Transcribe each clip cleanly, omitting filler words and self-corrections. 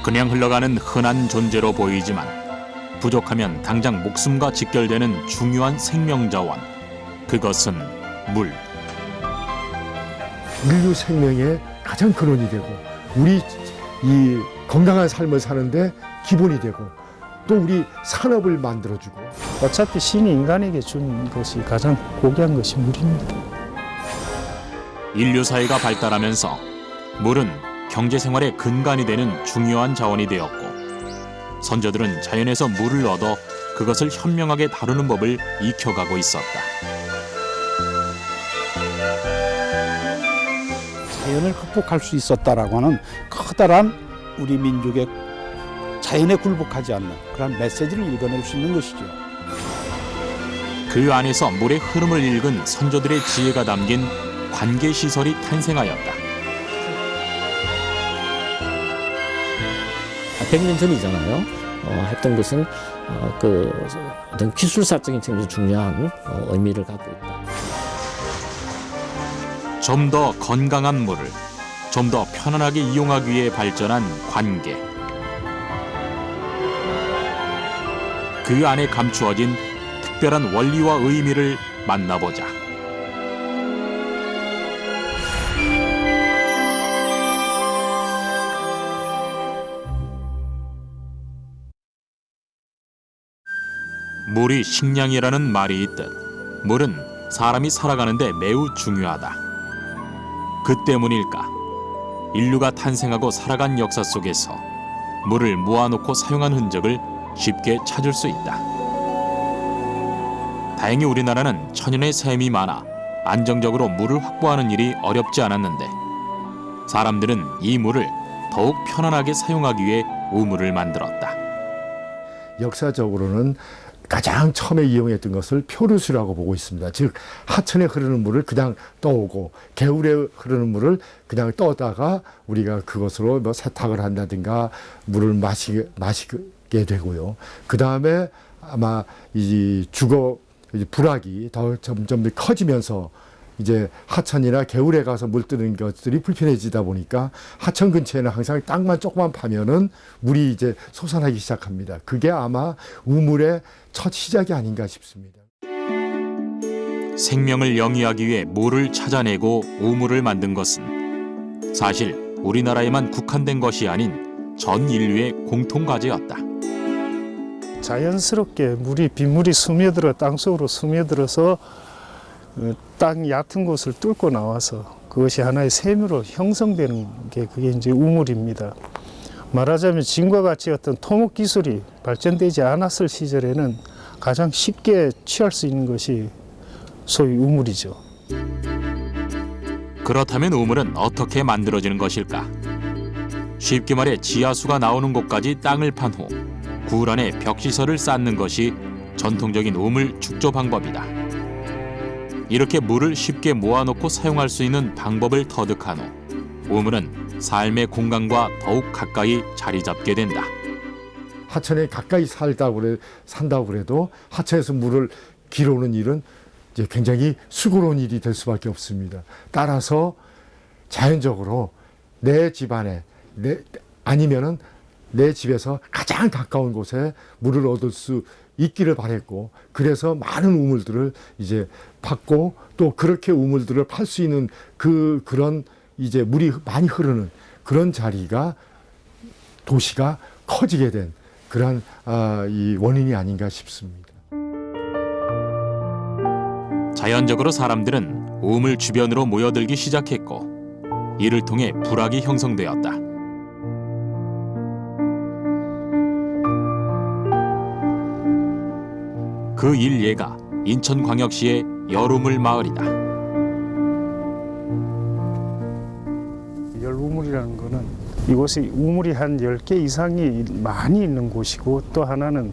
그냥 흘러가는 흔한 존재로 보이지만 부족하면 당장 목숨과 직결되는 중요한 생명자원, 그것은 물. 인류 생명의 가장 근원이 되고 우리 이 건강한 삶을 사는데 기본이 되고 또 우리 산업을 만들어주고. 어차피 신이 인간에게 준 것이 가장 고귀한 것이 물입니다. 인류 사회가 발달하면서 물은 경제 생활의 근간이 되는 중요한 자원이 되었고, 선조들은 자연에서 물을 얻어 그것을 현명하게 다루는 법을 익혀가고 있었다. 자연을 극복할 수 있었다라고 하는 커다란 우리 민족의 자연에 굴복하지 않는 그런 메시지를 읽어낼 수 있는 것이죠. 그 안에서 물의 흐름을 읽은 선조들의 지혜가 담긴 관계시설이 탄생하였다. 100년 전이잖아요. 했던 것은 그 어떤 기술사적인 측면에서 중요한 의미를 갖고 있다. 좀 더 건강한 물을 좀 더 편안하게 이용하기 위해 발전한 관계. 그 안에 감추어진 특별한 원리와 의미를 만나보자. 물이 식량이라는 말이 있듯 물은 사람이 살아가는데 매우 중요하다. 그 때문일까? 인류가 탄생하고 살아간 역사 속에서 물을 모아놓고 사용한 흔적을 쉽게 찾을 수 있다. 다행히 우리나라는 천연의 샘이 많아 안정적으로 물을 확보하는 일이 어렵지 않았는데, 사람들은 이 물을 더욱 편안하게 사용하기 위해 우물을 만들었다. 역사적으로는 가장 처음에 이용했던 것을 표류수라고 보고 있습니다. 즉 하천에 흐르는 물을 그냥 떠오고 개울에 흐르는 물을 그냥 떠다가 우리가 그것으로 뭐 세탁을 한다든가 물을 마시게 되고요. 그 다음에 아마 이 주거 불악이 더 점점 더 커지면서 이제 하천이나 개울에 가서 물 뜨는 것들이 불편해지다 보니까 하천 근처에는 항상 땅만 조금만 파면은 물이 이제 솟아나기 시작합니다. 그게 아마 우물의 첫 시작이 아닌가 싶습니다. 생명을 영위하기 위해 물을 찾아내고 우물을 만든 것은 사실 우리나라에만 국한된 것이 아닌 전 인류의 공통 과제였다. 자연스럽게 빗물이 스며들어 땅속으로 스며들어서 땅 얕은 곳을 뚫고 나와서 그것이 하나의 샘으로 형성되는 게 그게 이제 우물입니다. 말하자면 지금과 같이 어떤 토목 기술이 발전되지 않았을 시절에는 가장 쉽게 취할 수 있는 것이 소위 우물이죠. 그렇다면 우물은 어떻게 만들어지는 것일까? 쉽게 말해 지하수가 나오는 곳까지 땅을 판 후 굴 안에 벽시설을 쌓는 것이 전통적인 우물 축조 방법이다. 이렇게 물을 쉽게 모아놓고 사용할 수 있는 방법을 터득한 후 우물은 삶의 공간과 더욱 가까이 자리 잡게 된다. 하천에 가까이 산다고 그래도 하천에서 물을 길어오는 일은 이제 굉장히 수고로운 일이 될 수밖에 없습니다. 따라서 자연적으로 내 집안에 아니면은 내 집에서 가장 가까운 곳에 물을 얻을 수 있기를 바랬고, 그래서 많은 우물들을 이제 팠고 또 그렇게 우물들을 팔 수 있는 그런 이제 물이 많이 흐르는 그런 자리가 도시가 커지게 된 그런 이 원인이 아닌가 싶습니다. 자연적으로 사람들은 우물 주변으로 모여들기 시작했고 이를 통해 불악이 형성되었다. 그 일예가 인천광역시의 열우물 마을이다. 열우물이라는 거는 이곳에 우물이 한 10개 이상이 많이 있는 곳이고, 또 하나는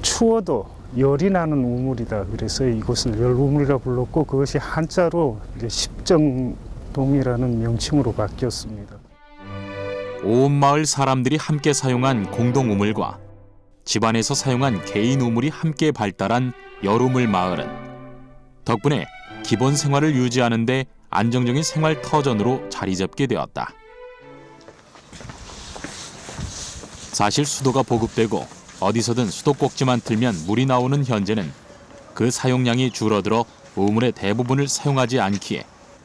추워도 열이 나는 우물이다. 그래서 이곳을 열우물이라 불렀고, 그것이 한자로 이제 십정동이라는 명칭으로 바뀌었습니다. 온 마을 사람들이 함께 사용한 공동 우물과 집안에서 사용한 개인 우물이 함께 발달한 열우물 마을은 덕분에 기본 생활을 유지하는 데 안정적인 생활 터전으로 자리 잡게 되었다. 사실 수도가 보급되고 어디서든 수도꼭지만 틀면 물이 나오는 현재는 그 사용량이 줄어들어 우물의 대부분을 사용하지 않기에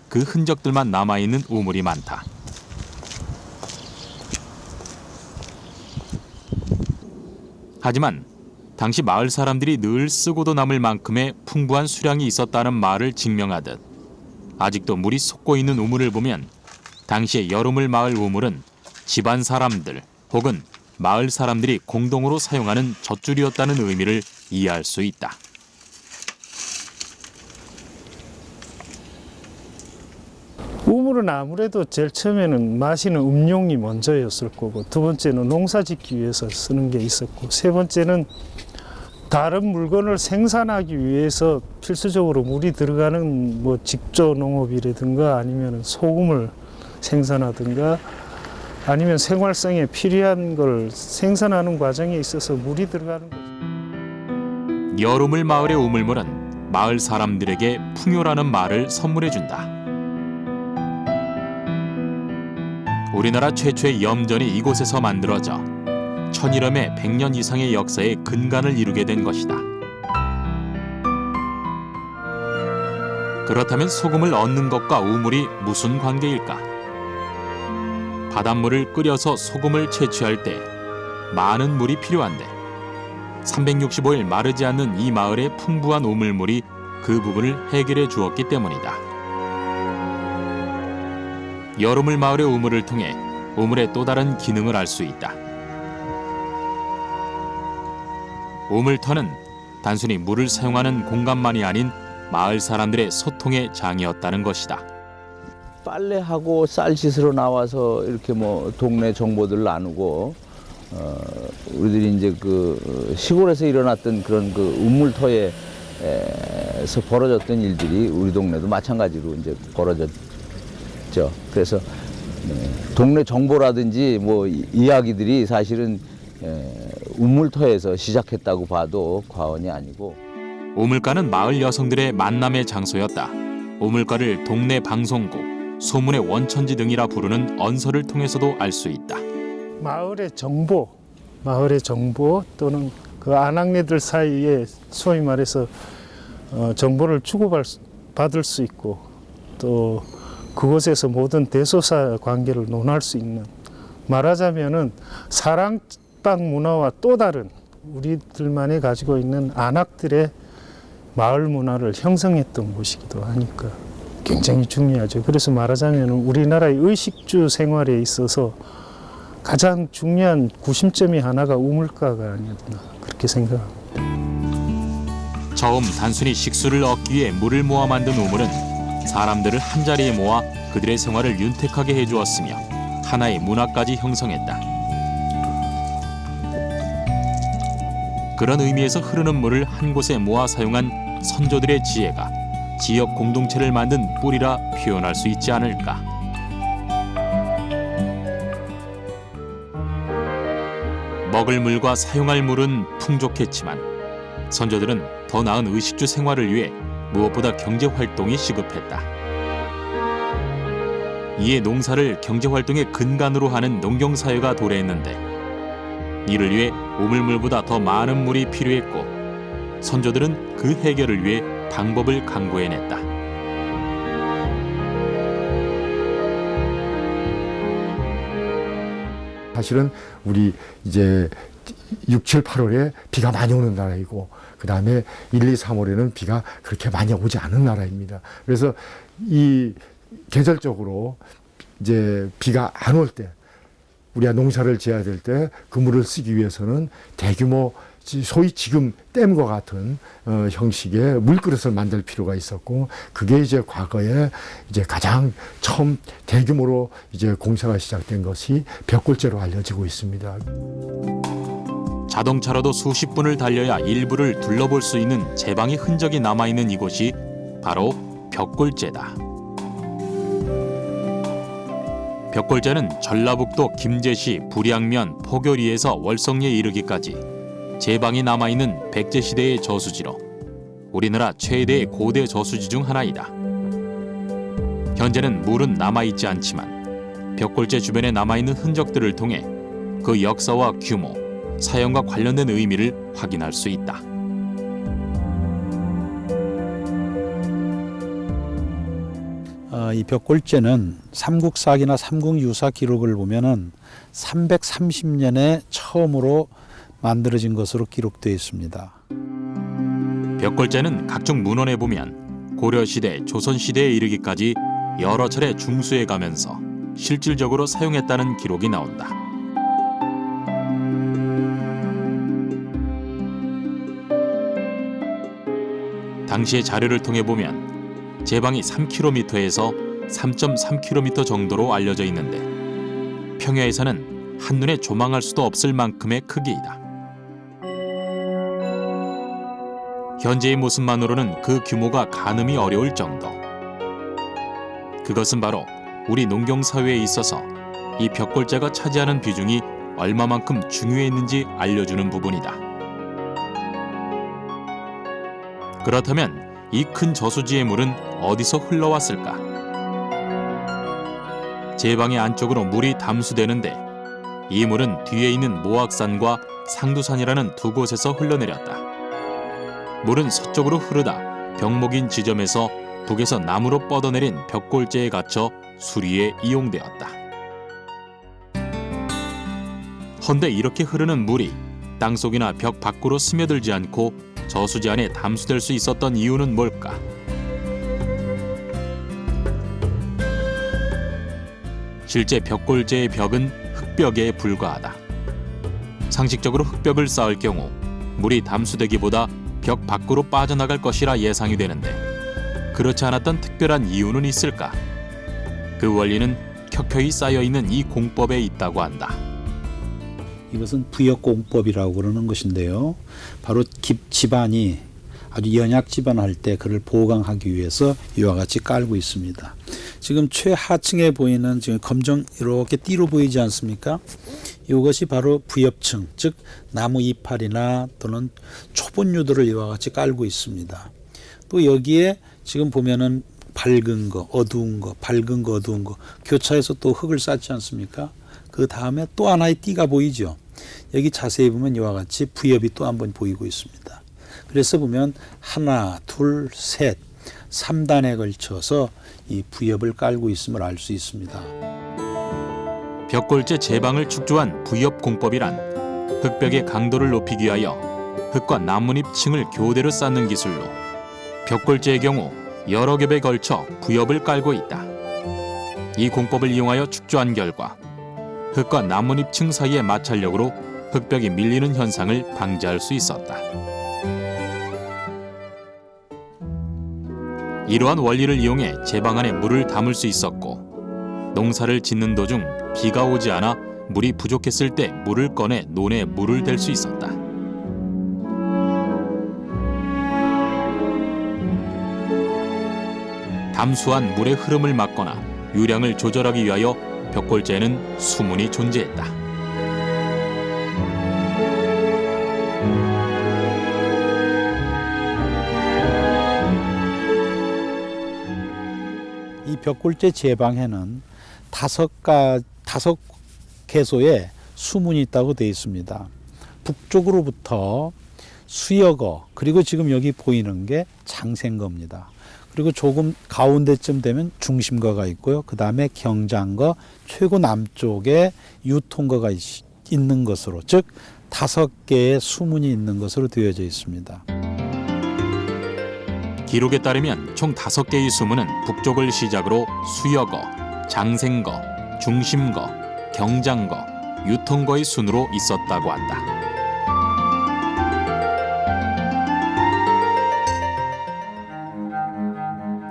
그 흔적들만 남아있는 우물이 많다. 하지만 당시 마을 사람들이 늘 쓰고도 남을 만큼의 풍부한 수량이 있었다는 말을 증명하듯 아직도 물이 솟고 있는 우물을 보면 당시의 여름을 마을 우물은 집안 사람들 혹은 마을 사람들이 공동으로 사용하는 젖줄이었다는 의미를 이해할 수 있다. 우물은 아무래도 제일 처음에는 마시는 음용이 먼저였을 거고, 두 번째는 농사 짓기 위해서 쓰는 게 있었고, 세 번째는 다른 물건을 생산하기 위해서 필수적으로 물이 들어가는 뭐 직조 농업이라든가 아니면 소금을 생산하든가 아니면 생활성에 필요한 걸 생산하는 과정에 있어서 물이 들어가는 거죠. 여름을 마을의 우물물은 마을 사람들에게 풍요라는 말을 선물해준다. 우리나라 최초의 염전이 이곳에서 만들어져 천일염의 100년 이상의 역사의 근간을 이루게 된 것이다. 그렇다면 소금을 얻는 것과 우물이 무슨 관계일까? 바닷물을 끓여서 소금을 채취할 때 많은 물이 필요한데 365일 마르지 않는 이 마을의 풍부한 우물물이 그 부분을 해결해 주었기 때문이다. 여름을 마을의 우물을 통해 우물의 또 다른 기능을 알 수 있다. 우물터는 단순히 물을 사용하는 공간만이 아닌 마을 사람들의 소통의 장이었다는 것이다. 빨래하고 쌀 씻으러 나와서 이렇게 뭐 동네 정보들 나누고 우리들이 이제 그 시골에서 일어났던 그런 그 우물터에서 벌어졌던 일들이 우리 동네도 마찬가지로 이제 벌어졌죠. 그래서 동네 정보라든지 뭐 이야기들이 사실은 우물터에서 시작했다고 봐도 과언이 아니고. 우물가는 마을 여성들의 만남의 장소였다. 우물가를 동네 방송국, 소문의 원천지 등이라 부르는 언설을 통해서도 알 수 있다. 마을의 정보 또는 그 아낙네들 사이에 소위 말해서 정보를 주고받을 수 있고, 또 그곳에서 모든 대소사 관계를 논할 수 있는, 말하자면은 사랑방 문화와 또 다른 우리들만이 가지고 있는 안악들의 마을 문화를 형성했던 곳이기도 하니까 굉장히 중요하죠. 그래서 말하자면 우리나라의 의식주 생활에 있어서 가장 중요한 구심점이 하나가 우물가가 아니었나 그렇게 생각합니다. 처음 단순히 식수를 얻기 위해 물을 모아 만든 우물은 사람들을 한자리에 모아 그들의 생활을 윤택하게 해주었으며 하나의 문화까지 형성했다. 그런 의미에서 흐르는 물을 한 곳에 모아 사용한 선조들의 지혜가 지역 공동체를 만든 뿌리라 표현할 수 있지 않을까. 먹을 물과 사용할 물은 풍족했지만 선조들은 더 나은 의식주 생활을 위해 무엇보다 경제활동이 시급했다. 이에 농사를 경제활동의 근간으로 하는 농경사회가 도래했는데 이를 위해 우물물보다 더 많은 물이 필요했고 선조들은 그 해결을 위해 방법을 강구해냈다. 사실은 우리 이제 6, 7, 8월에 비가 많이 오는 나라이고 그 다음에 1, 2, 3월에는 비가 그렇게 많이 오지 않은 나라입니다. 그래서 이 계절적으로 이제 비가 안 올 때 우리가 농사를 지어야 될 때 그 물을 쓰기 위해서는 대규모 소위 지금 댐과 같은 형식의 물그릇을 만들 필요가 있었고 그게 이제 과거에 이제 가장 처음 대규모로 이제 공사가 시작된 것이 벽골제로 알려지고 있습니다. 자동차로도 수십 분을 달려야 일부를 둘러볼 수 있는 제방의 흔적이 남아있는 이곳이 바로 벽골제다. 벽골제는 전라북도 김제시 불양면 포교리에서 월성리에 이르기까지 제방이 남아있는 백제시대의 저수지로 우리나라 최대의 고대 저수지 중 하나이다. 현재는 물은 남아있지 않지만 벽골제 주변에 남아있는 흔적들을 통해 그 역사와 규모, 사용과 관련된 의미를 확인할 수 있다. 이 벽골제는 삼국사기나 삼국유사 기록을 보면은 330년에 처음으로 만들어진 것으로 기록되어 있습니다. 벽골제는 각종 문헌에 보면 고려시대, 조선시대에 이르기까지 여러 차례 중수해 가면서 실질적으로 사용했다는 기록이 나온다. 당시의 자료를 통해 보면 제방이 3km에서 3.3km 정도로 알려져 있는데 평야에서는 한눈에 조망할 수도 없을 만큼의 크기이다. 현재의 모습만으로는 그 규모가 가늠이 어려울 정도. 그것은 바로 우리 농경사회에 있어서 이 벽골제가 차지하는 비중이 얼마만큼 중요했는지 알려주는 부분이다. 그렇다면 이 큰 저수지의 물은 어디서 흘러왔을까? 제방의 안쪽으로 물이 담수되는데 이 물은 뒤에 있는 모악산과 상두산이라는 두 곳에서 흘러내렸다. 물은 서쪽으로 흐르다 병목인 지점에서 북에서 나무로 뻗어내린 벽골제에 갇혀 수리에 이용되었다. 헌데 이렇게 흐르는 물이 땅속이나 벽 밖으로 스며들지 않고 저수지 안에 담수될 수 있었던 이유는 뭘까? 실제 벽골제의 벽은 흙벽에 불과하다. 상식적으로 흙벽을 쌓을 경우 물이 담수되기보다 벽 밖으로 빠져나갈 것이라 예상이 되는데 그렇지 않았던 특별한 이유는 있을까? 그 원리는 켜켜이 쌓여있는 이 공법에 있다고 한다. 이것은 부역공법이라고 그러는 것인데요. 바로 집안이 아주 연약 집안할 때 그를 보강하기 위해서 이와 같이 깔고 있습니다. 지금 최하층에 보이는 지금 검정 이렇게 띠로 보이지 않습니까? 이것이 바로 부엽층, 즉 나무 이파리나 또는 초본유들을 이와 같이 깔고 있습니다. 또 여기에 지금 보면은 밝은 거, 어두운 거, 밝은 거, 어두운 거 교차해서 또 흙을 쌓지 않습니까? 그 다음에 또 하나의 띠가 보이죠. 여기 자세히 보면 이와 같이 부엽이 또 한 번 보이고 있습니다. 그래서 보면 하나, 둘, 셋, 3단에 걸쳐서 이 부엽을 깔고 있음을 알 수 있습니다. 벽골제 제방을 축조한 부엽 공법이란 흙벽의 강도를 높이기 위하여 흙과 나뭇잎 층을 교대로 쌓는 기술로 벽골제의 경우 여러 겹에 걸쳐 부엽을 깔고 있다. 이 공법을 이용하여 축조한 결과 흙과 나뭇잎 층 사이의 마찰력으로 흙벽이 밀리는 현상을 방지할 수 있었다. 이러한 원리를 이용해 제방 안에 물을 담을 수 있었고 농사를 짓는 도중 비가 오지 않아 물이 부족했을 때 물을 꺼내 논에 물을 댈 수 있었다. 담수한 물의 흐름을 막거나 유량을 조절하기 위하여 벽골제에는 수문이 존재했다. 이 벽골제 제방에는 5개소의 수문이 있다고 되어 있습니다. 북쪽으로부터 수여거, 그리고 지금 여기 보이는 게 장생거입니다. 그리고 조금 가운데쯤 되면 중심거가 있고요. 그 다음에 경장거, 최고 남쪽에 유통거가 있는 것으로, 즉 5개의 수문이 있는 것으로 되어져 있습니다. 기록에 따르면 총 5개의 수문은 북쪽을 시작으로 수여거, 장생거, 중심거, 경장거, 유통거의 순으로 있었다고 한다.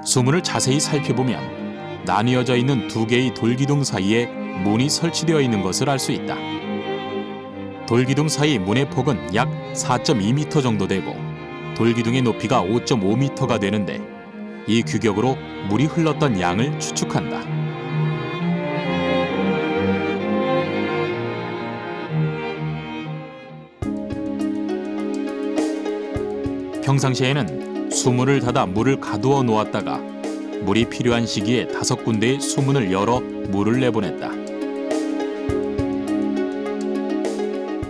수문을 자세히 살펴보면 나뉘어져 있는 2개의 돌기둥 사이에 문이 설치되어 있는 것을 알 수 있다. 돌기둥 사이 문의 폭은 약 4.2m 정도 되고 돌기둥의 높이가 5.5m가 되는데 이 규격으로 물이 흘렀던 양을 추측한다. 평상시에는 수문을 닫아 물을 가두어 놓았다가 물이 필요한 시기에 5군데의 수문을 열어 물을 내보냈다.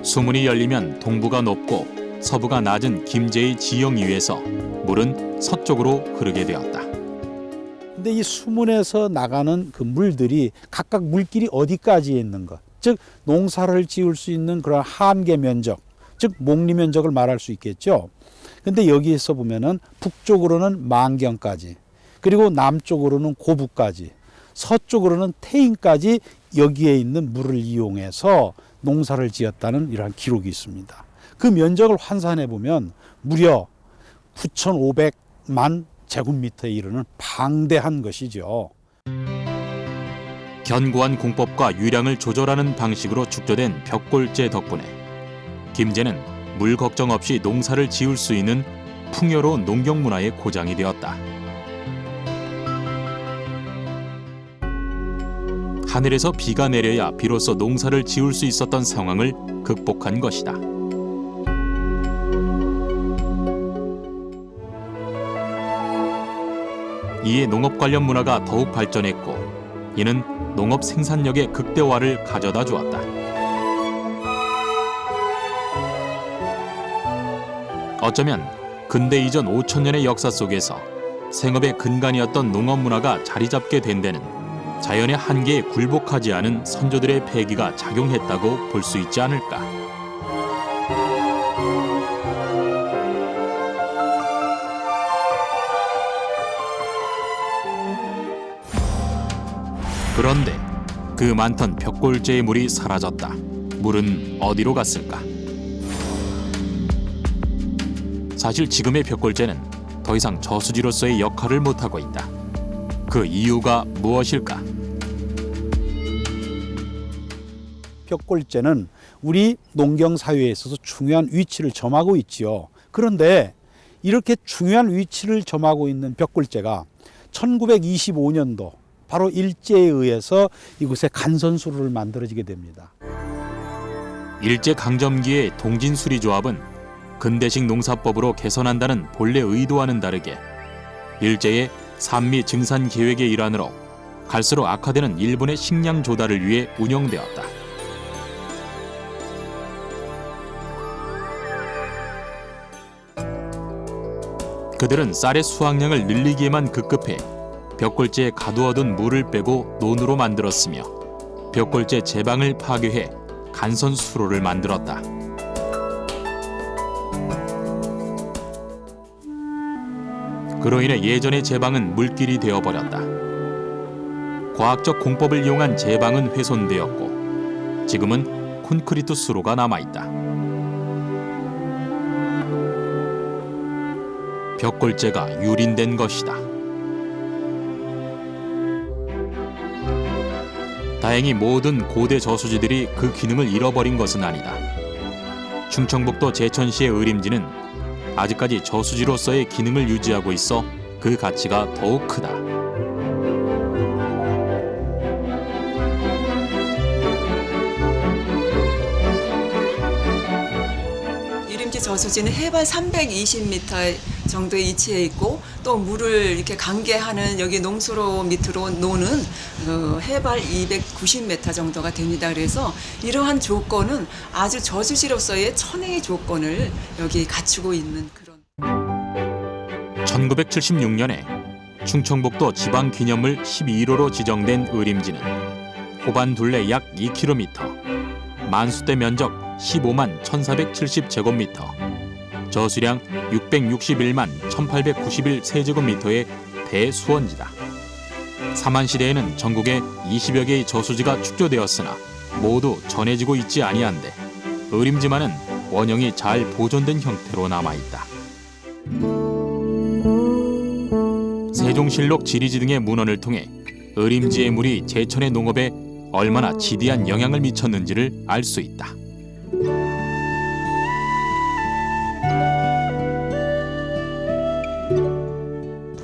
수문이 열리면 동부가 높고 서부가 낮은 김제의 지형 위에서 물은 서쪽으로 흐르게 되었다. 근데 이 수문에서 나가는 그 물들이 각각 물길이 어디까지 있는가, 즉 농사를 지을 수 있는 그런 한계 면적, 즉 목리 면적을 말할 수 있겠죠. 근데 여기에서 보면은 북쪽으로는 만경까지, 그리고 남쪽으로는 고부까지, 서쪽으로는 태인까지 여기에 있는 물을 이용해서 농사를 지었다는 이러한 기록이 있습니다. 그 면적을 환산해 보면 무려 9,500만 제곱미터에 이르는 방대한 것이죠. 견고한 공법과 유량을 조절하는 방식으로 축조된 벽골제 덕분에 김제는 물 걱정 없이 농사를 지을 수 있는 풍요로운 농경 문화의 고장이 되었다. 하늘에서 비가 내려야 비로소 농사를 지을 수 있었던 상황을 극복한 것이다. 이에 농업 관련 문화가 더욱 발전했고 이는 농업 생산력의 극대화를 가져다 주었다. 어쩌면 근대 이전 5,000년의 역사 속에서 생업의 근간이었던 농업 문화가 자리 잡게 된 데는 자연의 한계에 굴복하지 않은 선조들의 패기가 작용했다고 볼 수 있지 않을까. 그런데 그 많던 벽골제의 물이 사라졌다. 물은 어디로 갔을까? 사실 지금의 벽골제는 더 이상 저수지로서의 역할을 못하고 있다. 그 이유가 무엇일까? 벽골제는 우리 농경 사회에 있어서 중요한 위치를 점하고 있지요. 그런데 이렇게 중요한 위치를 점하고 있는 벽골제가 1925년도 바로 일제에 의해서 이곳에 간선수로를 만들어지게 됩니다. 일제 강점기의 동진수리조합은 근대식 농사법으로 개선한다는 본래 의도와는 다르게 일제의 산미 증산 계획의 일환으로 갈수록 악화되는 일본의 식량 조달을 위해 운영되었다. 그들은 쌀의 수확량을 늘리기에만 급급해 벽골제에 가두어둔 물을 빼고 논으로 만들었으며 벽골제 제방을 파괴해 간선수로를 만들었다. 그로 인해 예전의 제방은 물길이 되어버렸다. 과학적 공법을 이용한 제방은 훼손되었고 지금은 콘크리트 수로가 남아있다. 벽골제가 유린된 것이다. 다행히 모든 고대 저수지들이 그 기능을 잃어버린 것은 아니다. 충청북도 제천시의 의림지는 아직까지 저수지로서의 기능을 유지하고 있어 그 가치가 더욱 크다. 이림지 저수지는 해발 320m 정도에 위치해 있고 또 물을 이렇게 관계하는 여기 농수로 밑으로 노는 해발 290m 정도가 됩니다. 그래서 이러한 조건은 아주 저수지로서의 천혜의 조건을 여기 갖추고 있는 그런. 1976년에 충청북도 지방기념물 11호로 지정된 의림지는 호반 둘레 약 2km, 만수대 면적 15만 1470제곱미터, 저수량 661만 1891 세제곱미터의 대수원지다. 삼한시대에는 전국에 20여 개의 저수지가 축조되었으나 모두 전해지고 있지 아니한데 의림지만은 원형이 잘 보존된 형태로 남아있다. 세종실록 지리지 등의 문헌을 통해 의림지의 물이 제천의 농업에 얼마나 지대한 영향을 미쳤는지를 알 수 있다.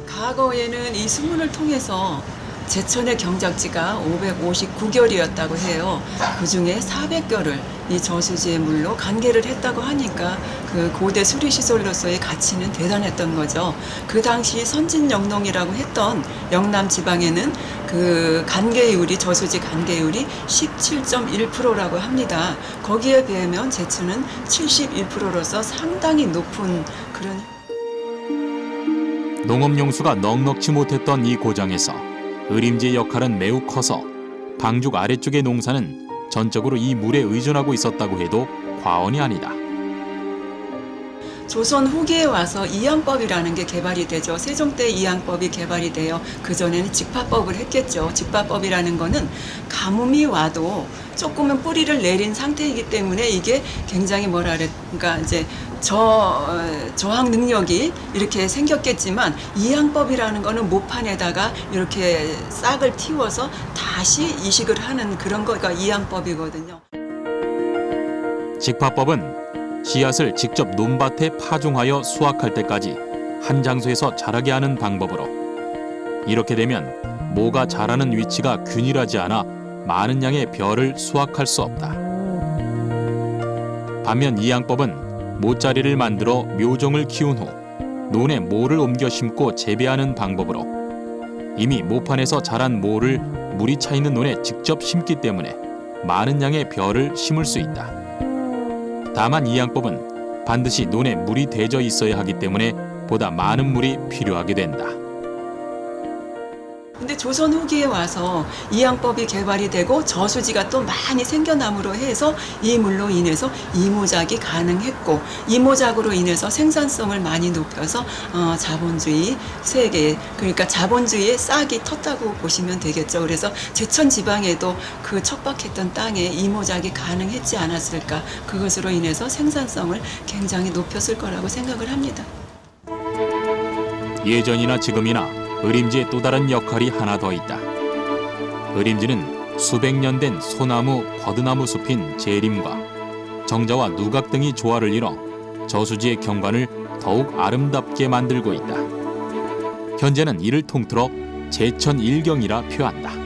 과거에는 이 수문을 통해서 제천의 경작지가 559결이었다고 해요. 그중에 400결을 이 저수지의 물로 간개를 했다고 하니까 그 고대 수리시설로서의 가치는 대단했던 거죠. 그 당시 선진영농이라고 했던 영남 지방에는 그 간개율이, 저수지 간개율이 17.1%라고 합니다. 거기에 비하면 제천은 71%로서 상당히 높은 그런. 농업용수가 넉넉지 못했던 이 고장에서 의림지의 역할은 매우 커서 방죽 아래쪽의 농사는 전적으로 이 물에 의존하고 있었다고 해도 과언이 아니다. 조선 후기에 와서 이양법이라는 게 개발이 되죠. 세종 때 이양법이 개발이 돼요. 그전에는 직파법을 했겠죠. 직파법이라는 거는 가뭄이 와도 조금은 뿌리를 내린 상태이기 때문에 이게 굉장히 그러니까 이제 저항 능력이 이렇게 생겼겠지만 이양법이라는 거는 모판에다가 이렇게 싹을 틔워서 다시 이식을 하는 그런 거가 이양법이거든요. 직파법은 씨앗을 직접 논밭에 파종하여 수확할 때까지 한 장소에서 자라게 하는 방법으로, 이렇게 되면 모가 자라는 위치가 균일하지 않아 많은 양의 벼를 수확할 수 없다. 반면 이양법은 모자리를 만들어 묘종을 키운 후 논에 모를 옮겨 심고 재배하는 방법으로 이미 모판에서 자란 모를 물이 차 있는 논에 직접 심기 때문에 많은 양의 벼를 심을 수 있다. 다만 이양법은 반드시 논에 물이 대져 있어야 하기 때문에 보다 많은 물이 필요하게 된다. 근데 조선 후기에 와서 이양법이 개발이 되고 저수지가 또 많이 생겨남으로 해서 이 물로 인해서 이모작이 가능했고, 이모작으로 인해서 생산성을 많이 높여서 자본주의 세계, 그러니까 자본주의의 싹이 텄다고 보시면 되겠죠. 그래서 제천 지방에도 그 척박했던 땅에 이모작이 가능했지 않았을까. 그것으로 인해서 생산성을 굉장히 높였을 거라고 생각을 합니다. 예전이나 지금이나 의림지의 또 다른 역할이 하나 더 있다. 의림지는 수백 년 된 소나무, 버드나무 숲인 제림과 정자와 누각 등이 조화를 이뤄 저수지의 경관을 더욱 아름답게 만들고 있다. 현재는 이를 통틀어 제천 일경이라 표한다.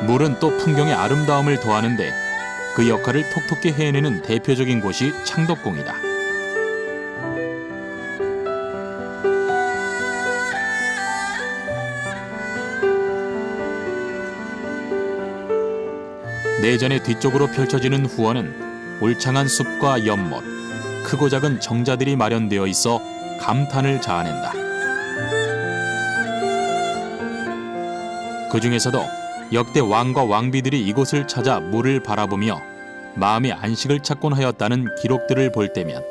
물은 또 풍경의 아름다움을 더하는데 그 역할을 톡톡히 해내는 대표적인 곳이 창덕궁이다. 내전의 뒤쪽으로 펼쳐지는 후원은 울창한 숲과 연못, 크고 작은 정자들이 마련되어 있어 감탄을 자아낸다. 그 중에서도 역대 왕과 왕비들이 이곳을 찾아 물을 바라보며 마음의 안식을 찾곤 하였다는 기록들을 볼 때면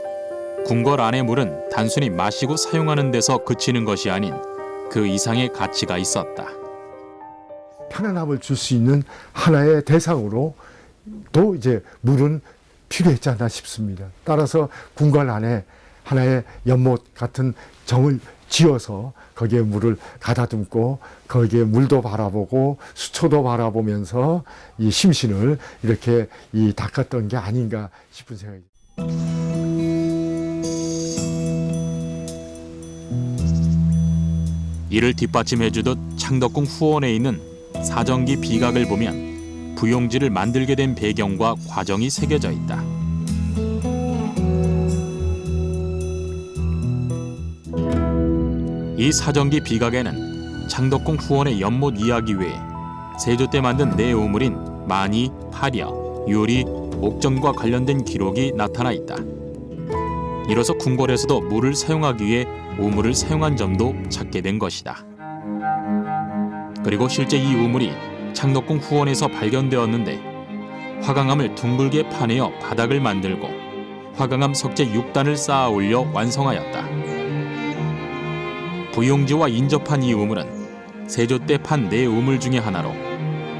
궁궐 안의 물은 단순히 마시고 사용하는 데서 그치는 것이 아닌 그 이상의 가치가 있었다. 편안함을 줄 수 있는 하나의 대상으로 또 이제 물은 필요했지 않나 싶습니다. 따라서 궁궐 안에 하나의 연못 같은 정을 지어서 거기에 물을 가다듬고 거기에 물도 바라보고 수초도 바라보면서 이 심신을 이렇게 닦았던 게 아닌가 싶은 생각이. 이를 뒷받침해주듯 창덕궁 후원에 있는 사정기 비각을 보면 부용지를 만들게 된 배경과 과정이 새겨져 있다. 이 사정기 비각에는 창덕궁 후원의 연못 이야기 외에 세조 때 만든 내우물인 만이, 파려, 유리, 옥정과 관련된 기록이 나타나 있다. 이로써 궁궐에서도 물을 사용하기 위해 우물을 사용한 점도 찾게 된 것이다. 그리고 실제 이 우물이 창덕궁 후원에서 발견되었는데 화강암을 둥글게 파내어 바닥을 만들고 화강암 석재 6단을 쌓아 올려 완성하였다. 부용지와 인접한 이 우물은 세조 때 판 네 우물 중의 하나로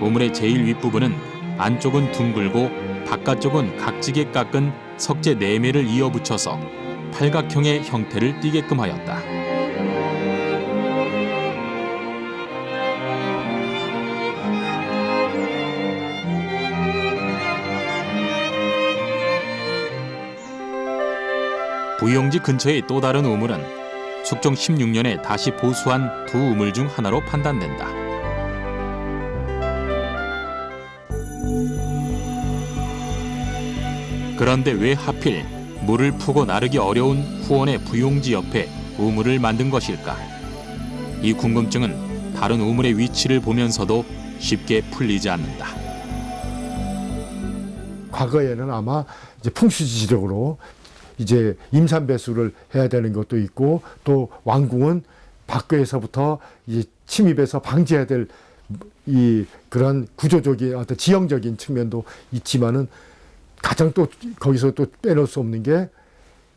우물의 제일 윗부분은 안쪽은 둥글고 바깥쪽은 각지게 깎은 석재 4매를 이어붙여서 팔각형의 형태를 띠게끔 하였다. 부용지 근처의 또 다른 우물은 숙종 16년에 다시 보수한 두 우물 중 하나로 판단된다. 그런데 왜 하필 물을 푸고 나르기 어려운 후원의 부용지 옆에 우물을 만든 것일까? 이 궁금증은 다른 우물의 위치를 보면서도 쉽게 풀리지 않는다. 과거에는 아마 이제 풍수지적으로 이제 임산배수를 해야 되는 것도 있고, 또 왕궁은 밖에서부터 이제 침입해서 방지해야 될 이 그런 구조적인 어떤 지형적인 측면도 있지만은, 가장 또 거기서 또 빼놓을 수 없는 게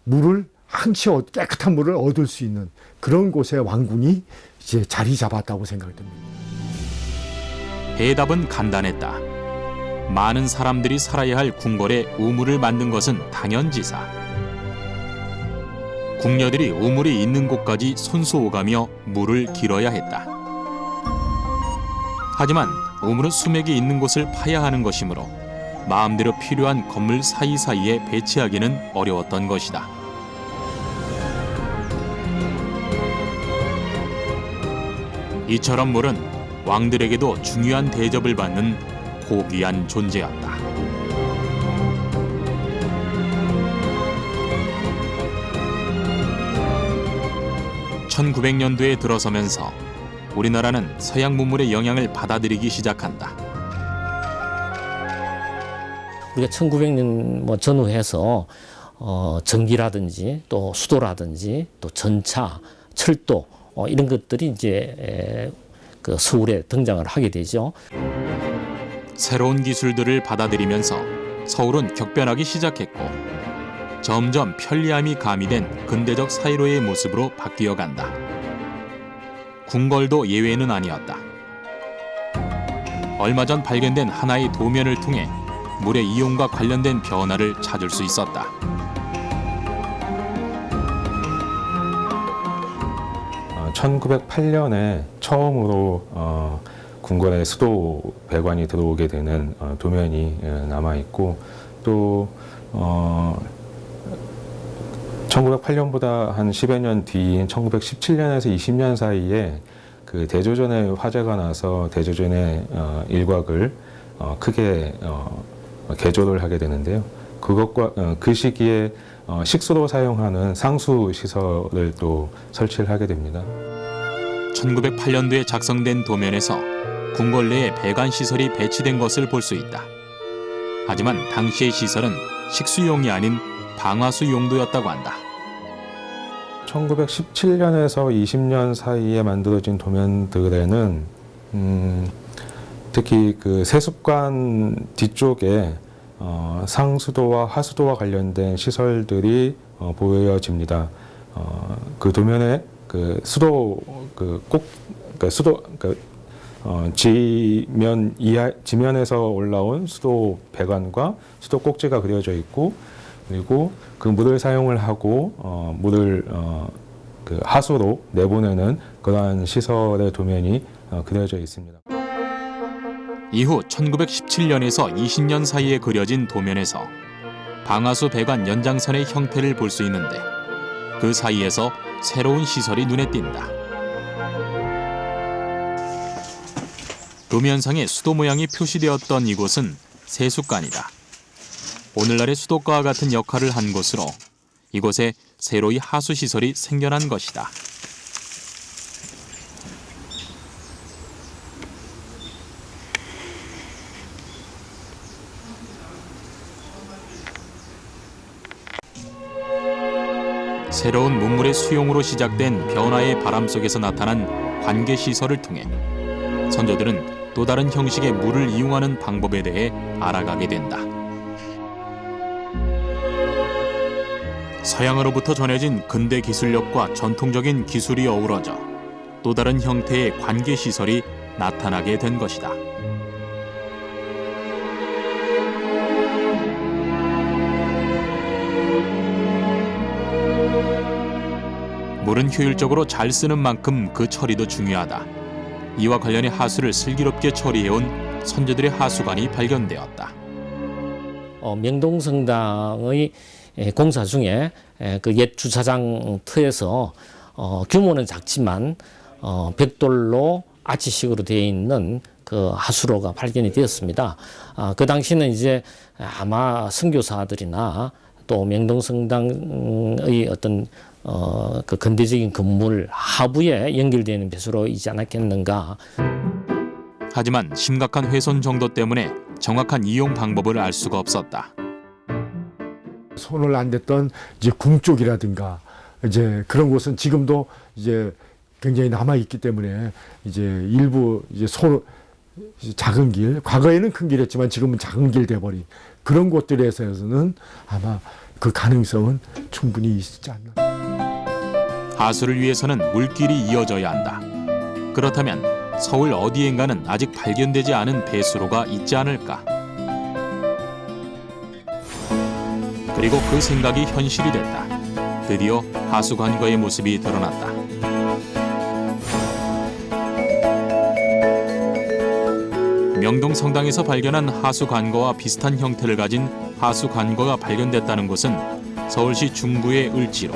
물을 항시 깨끗한 물을 얻을 수 있는 그런 곳에 왕궁이 이제 자리 잡았다고 생각됩니다. 대답은 간단했다. 많은 사람들이 살아야 할 궁궐에 우물을 만든 것은 당연지사. 궁녀들이 우물이 있는 곳까지 손수 오가며 물을 길어야 했다. 하지만 우물은 수맥이 있는 곳을 파야 하는 것이므로 마음대로 필요한 건물 사이사이에 배치하기는 어려웠던 것이다. 이처럼 물은 왕들에게도 중요한 대접을 받는 고귀한 존재였다. (1900년도에) 들어서면서 우리나라는 서양 문물의 영향을 받아들이기 시작한다. 우리가 1900년 전후해서 전기라든지 또 수도라든지 또 전차, 철도 이런 것들이 이제 그 서울에 등장을 하게 되죠. 새로운 기술들을 받아들이면서 서울은 격변하기 시작했고 점점 편리함이 가미된 근대적 사회로의 모습으로 바뀌어 간다. 궁궐도 예외는 아니었다. 얼마 전 발견된 하나의 도면을 통해 물의 이용과 관련된 변화를 찾을 수 있었다. (1908년에) 처음으로 궁궐에 수도 배관이 들어오게 되는 도면이 남아있고, 또 1908년보다 한 10여 년 뒤인 1917년에서 20년 사이에 그 대조전에 화재가 나서 대조전의 일곽을 크게 개조를 하게 되는데요. 그것과 그 시기에 식수로 사용하는 상수 시설을 또 설치를 하게 됩니다. 1908년도에 작성된 도면에서 궁궐 내에 배관 시설이 배치된 것을 볼 수 있다. 하지만 당시의 시설은 식수용이 아닌 방화수 용도였다고 한다. 1917년에서 20년 사이에 만들어진 도면들에는 특히 그 세습관 뒤쪽에 상수도와 하수도와 관련된 시설들이 보여집니다. 그 도면에 그 수도 지면에서 올라온 수도 배관과 수도 꼭지가 그려져 있고, 그리고 그 물을 사용을 하고 물을 그 하수로 내보내는 그러한 시설의 도면이 그려져 있습니다. 이후 1917년에서 20년 사이에 그려진 도면에서 방화수 배관 연장선의 형태를 볼 수 있는데 그 사이에서 새로운 시설이 눈에 띈다. 도면상에 수도 모양이 표시되었던 이곳은 세숫관이다. 오늘날의 수도가와 같은 역할을 한 곳으로 이곳에 새로이 하수시설이 생겨난 것이다. 새로운 문물의 수용으로 시작된 변화의 바람 속에서 나타난 관계시설을 통해 선조들은 또 다른 형식의 물을 이용하는 방법에 대해 알아가게 된다. 서양으로부터 전해진 근대 기술력과 전통적인 기술이 어우러져 또 다른 형태의 관계시설이 나타나게 된 것이다. 물은 효율적으로 잘 쓰는 만큼 그 처리도 중요하다. 이와 관련해 하수를 슬기롭게 처리해온 선조들의 하수관이 발견되었다. 명동성당의 공사 중에 그 옛 주차장 터에서 규모는 작지만 벽돌로 아치식으로 되어 있는 그 하수로가 발견이 되었습니다. 그 당시는 이제 아마 선교사들이나 또 명동성당의 어떤 그 근대적인 건물 하부에 연결되는 배수로이지 않았겠는가. 하지만 심각한 훼손 정도 때문에 정확한 이용 방법을 알 수가 없었다. 손을 안 댔던 이제 궁 쪽이라든가 이제 그런 곳은 지금도 이제 굉장히 남아 있기 때문에 이제 일부 이제 작은 길, 과거에는 큰 길이었지만 지금은 작은 길 돼버린 그런 곳들에서는 아마 그 가능성은 충분히 있지 않나. 하수를 위해서는 물길이 이어져야 한다. 그렇다면 서울 어디엔가는 아직 발견되지 않은 배수로가 있지 않을까? 그리고 그 생각이 현실이 됐다. 드디어 하수 관거의 모습이 드러났다. 명동 성당에서 발견한 하수 관거와 비슷한 형태를 가진 하수 관거가 발견됐다는 곳은 서울시 중구의 을지로.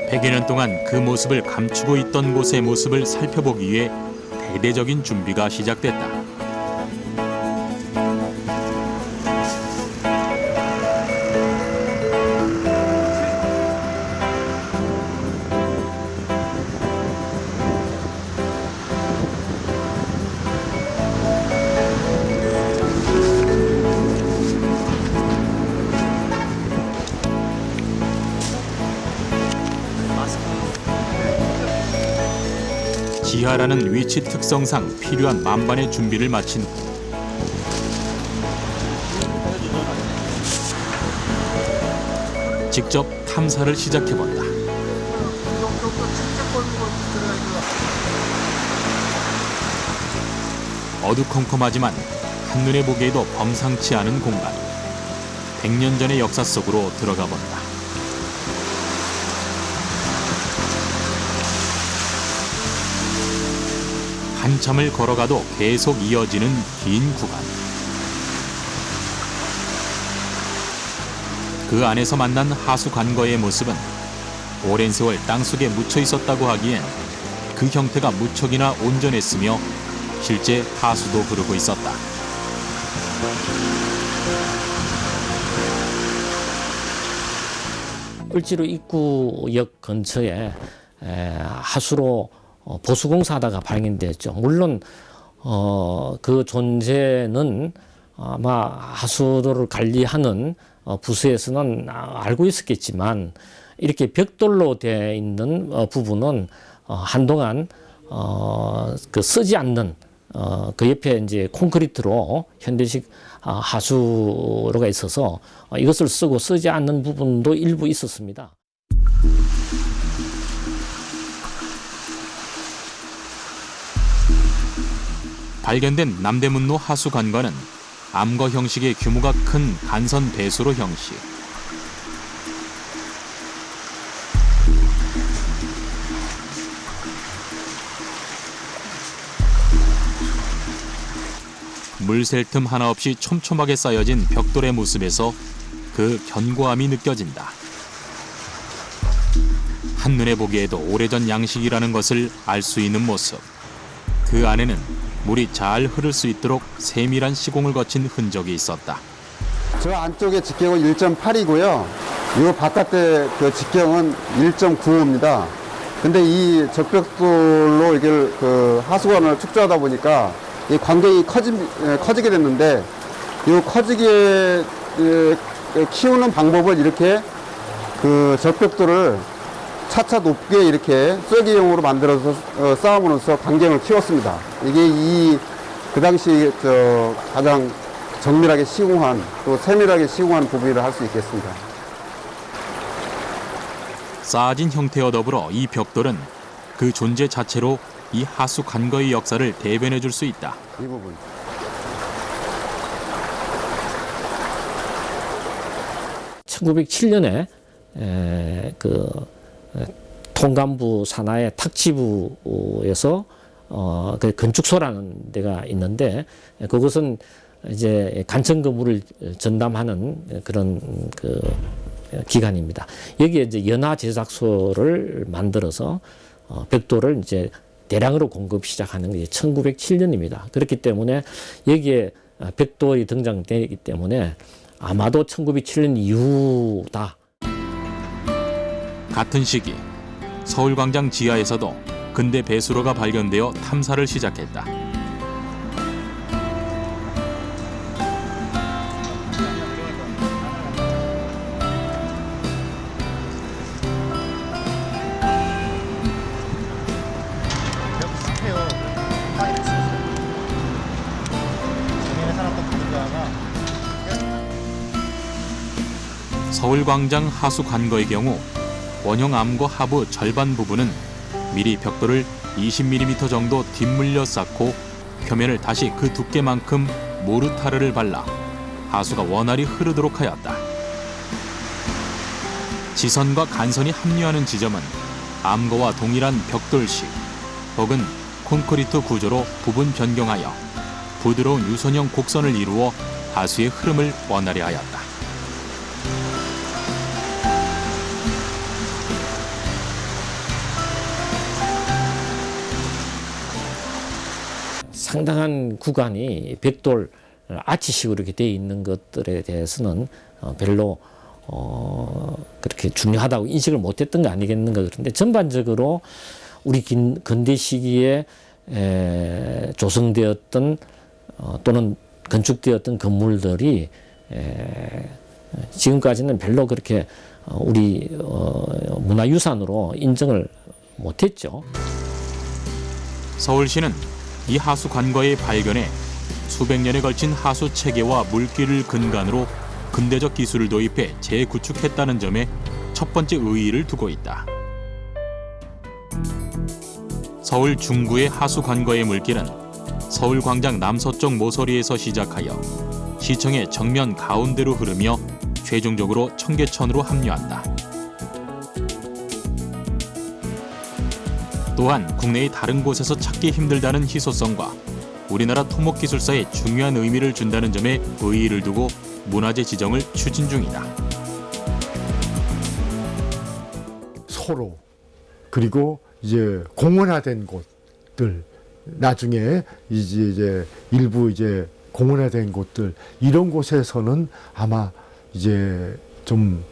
백여 년 동안 그 모습을 감추고 있던 곳의 모습을 살펴보기 위해 대대적인 준비가 시작됐다. 지하라는 위치 특성상 필요한 만반의 준비를 마친 후 직접 탐사를 시작해본다. 어두컴컴하지만 한눈에 보기에도 범상치 않은 공간. 100년 전의 역사 속으로 들어가 본다. 한참을 걸어가도 계속 이어지는 긴 구간. 그 안에서 만난 하수 관거의 모습은 오랜 세월 땅속에 묻혀 있었다고 하기엔 그 형태가 무척이나 온전했으며 실제 하수도 흐르고 있었다. 을지로 입구역 근처에 하수로 보수공사하다가 발견됐죠. 물론 그 존재는 아마 하수도를 관리하는 부서에서는 알고 있었겠지만 이렇게 벽돌로 되어 있는 부분은 한동안 그 쓰지 않는 그 옆에 이제 콘크리트로 현대식 하수로가 있어서 이것을 쓰고 쓰지 않는 부분도 일부 있었습니다. 발견된 남대문로 하수 관과는 암거 형식의 규모가 큰 간선 배수로 형식. 물 셀 틈 하나 없이 촘촘하게 쌓여진 벽돌의 모습에서 그 견고함이 느껴진다. 한눈에 보기에도 오래전 양식이라는 것을 알 수 있는 모습. 그 안에는 물이 잘 흐를 수 있도록 세밀한 시공을 거친 흔적이 있었다. 저 안쪽에 직경은 1.8이고요. 이 바깥에 그 직경은 1.95입니다. 근데 이 적벽돌로 이걸 그 하수관을 축조하다 보니까 이 관경이 커지게 됐는데 이 커지게 키우는 방법을 이렇게 그 적벽돌을 차차 높게 이렇게 쐐기형으로 만들어서 쌓음으로써 관경을 키웠습니다. 이게 그 당시 가장 정밀하게 시공한 또 세밀하게 시공한 부분이라 할 수 있겠습니다. 쌓아진 형태와 더불어 이 벽돌은 그 존재 자체로 이 하수 관거의 역사를 대변해 줄 수 있다. 이 부분. (1907년에) 그 통감부 산하의 탁지부에서 그 건축소라는 데가 있는데 그것은 이제 간청 건물을 전담하는 그런 그 기관입니다. 여기에 이제 연화 제작소를 만들어서 벽돌을 이제 대량으로 공급 시작하는 게 1907년입니다. 그렇기 때문에 여기에 벽돌이 등장되기 때문에 아마도 1907년 이후다. 같은 시기 서울광장 지하에서도 근대 배수로가 발견되어 탐사를 시작했다. 서울광장 하수 관거의 경우 원형 암거 하부 절반 부분은 미리 벽돌을 20mm 정도 뒷물려 쌓고 표면을 다시 그 두께만큼 모르타르를 발라 하수가 원활히 흐르도록 하였다. 지선과 간선이 합류하는 지점은 암거와 동일한 벽돌식 혹은 콘크리트 구조로 부분 변경하여 부드러운 유선형 곡선을 이루어 하수의 흐름을 원활히 하였다. 상당한 구간이 벽돌 아치식으로 이렇게 되어 있는 것들에 대해서는 별로 그렇게 중요하다고 인식을 못했던 거 아니겠는가. 그런데 전반적으로 우리 근대 시기에 조성되었던 또는 건축되었던 건물들이 지금까지는 별로 그렇게 우리 문화유산으로 인정을 못했죠. 서울시는 이 하수 관거의 발견에 수백 년에 걸친 하수 체계와 물길을 근간으로 근대적 기술을 도입해 재구축했다는 점에 첫 번째 의의를 두고 있다. 서울 중구의 하수 관거의 물길은 서울광장 남서쪽 모서리에서 시작하여 시청의 정면 가운데로 흐르며 최종적으로 청계천으로 합류한다. 또한 국내의 다른 곳에서 찾기 힘들다는 희소성과 우리나라 토목기술사에 중요한 의미를 준다는 점에 의의를 두고 문화재 지정을 추진 중이다. 소로 그리고 이제 공원화된 곳들 나중에 이제 일부 이제 공원화된 곳들 이런 곳에서는 아마 이제 좀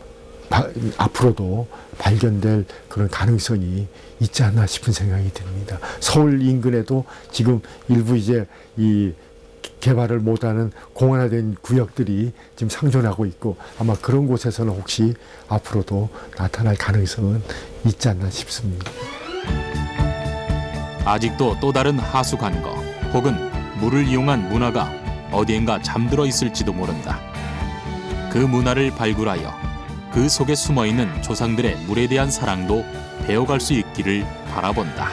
앞으로도 발견될 그런 가능성이 있지 않나 싶은 생각이 듭니다. 서울 인근에도 지금 일부 이제 이 개발을 못하는 공원화된 구역들이 지금 상존하고 있고 아마 그런 곳에서는 혹시 앞으로도 나타날 가능성은 있지 않나 싶습니다. 아직도 또 다른 하수 관거 혹은 물을 이용한 문화가 어디엔가 잠들어 있을지도 모른다. 그 문화를 발굴하여 그 속에 숨어있는 조상들의 물에 대한 사랑도 배워갈 수 있기를 바라본다.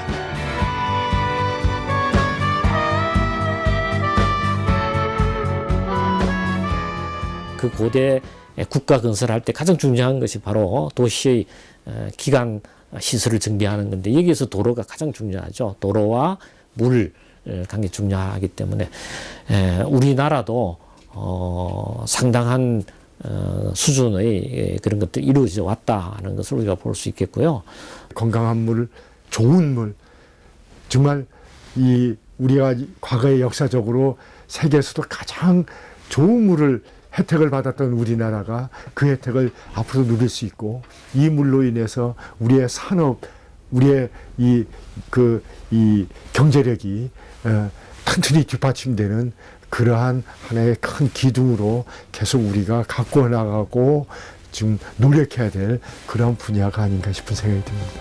그 고대 국가 건설할 때 가장 중요한 것이 바로 도시의 기관 시설을 정비하는 건데 여기에서 도로가 가장 중요하죠. 도로와 물 관계 중요하기 때문에 우리나라도 상당한 수준의 그런 것들이 이루어져 왔다는 것을 우리가 볼 수 있겠고요. 건강한 물, 좋은 물, 정말 이 우리가 과거에 역사적으로 세계에서도 가장 좋은 물을 혜택을 받았던 우리나라가 그 혜택을 앞으로 누릴 수 있고 이 물로 인해서 우리의 산업, 우리의 이 경제력이 튼튼히 뒷받침되는 그러한 하나의 큰 기둥으로 계속 우리가 가꾸어 나가고 지금 노력해야 될 그런 분야가 아닌가 싶은 생각이 듭니다.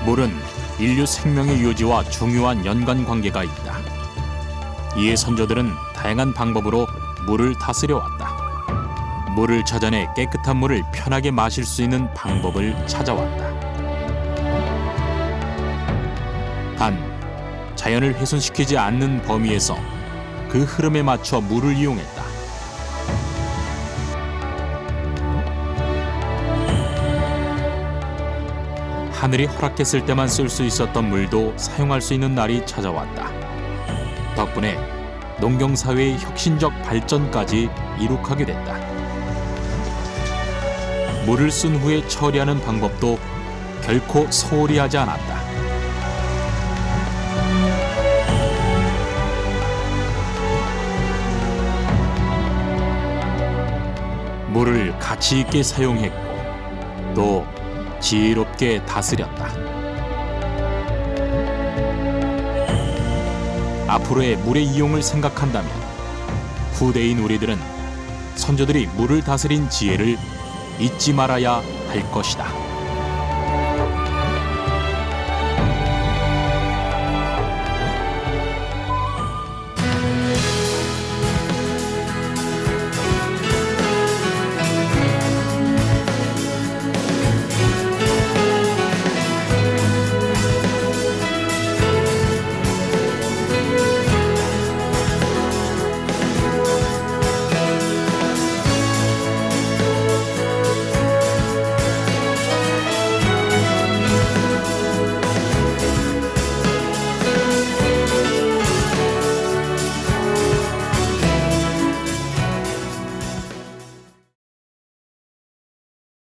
물은 인류 생명의 유지와 중요한 연관 관계가 있다. 이에 선조들은 다양한 방법으로 물을 다스려 왔다. 물을 찾아내 깨끗한 물을 편하게 마실 수 있는 방법을 찾아왔다. 단, 자연을 훼손시키지 않는 범위에서 그 흐름에 맞춰 물을 이용했다. 하늘이 허락했을 때만 쓸 수 있었던 물도 사용할 수 있는 날이 찾아왔다. 덕분에 농경사회의 혁신적 발전까지 이룩하게 됐다. 물을 쓴 후에 처리하는 방법도 결코 소홀히 하지 않았다. 물을 가치 있게 사용했고 또 지혜롭게 다스렸다. 앞으로의 물의 이용을 생각한다면 후대인 우리들은 선조들이 물을 다스린 지혜를 잊지 말아야 할 것이다.